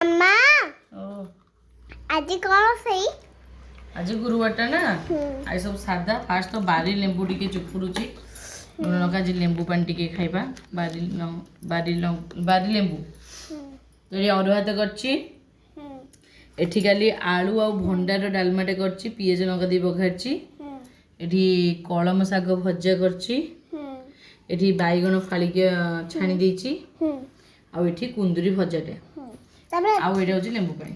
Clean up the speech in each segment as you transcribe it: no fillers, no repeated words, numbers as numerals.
अम्मा ओ आज कौन सही आज गुरुवार ना आज सब सादा फास्ट तो बारी लेंबू टिके चुपुड़ुची नका जे लेंबू पानी टिके खाइबा बारी बारी लेंबू तो ये अरुआ तो करची एठी खाली आलू आ भंडार डालमाटे करची पियाज लंका दी बघारची एठी कलम शाग भजा करची एठी बाईगण फाळिके छाणी देची आ एठी कुंदरी भजाटे आ एटा होची लेंबू पानी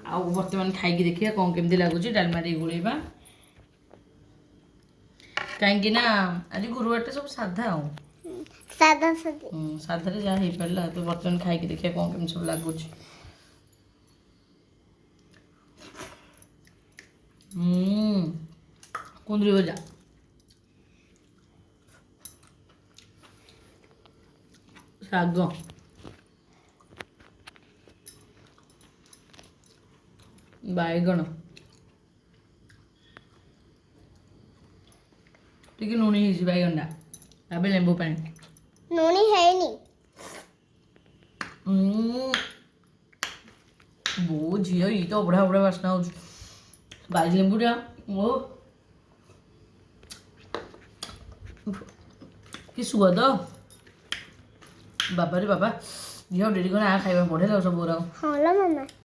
आ वर्तमान खाइकी देखिया कौन केमती लागुची डालमा रे गुळेबा काहेकि ना आज गुरुवार सब साधा हो सादा सादी साधा रे जा हे पड़ला तो वर्तमान खाइकी देखिया कौन केम सब लागुची कुंदरी भजा शाग बाईगण टिके नूनी हिजी बाईगणा ताबे लेंबू पानी नूनी है नहीं बो झियो ई तो बड़ा बड़ा वासना हो बाजी लेंबू टा ओ कि सुआद बाबा रे बाबा झियो डेरी कोना खाइबा बढे सब बोरा हाँ लो मामा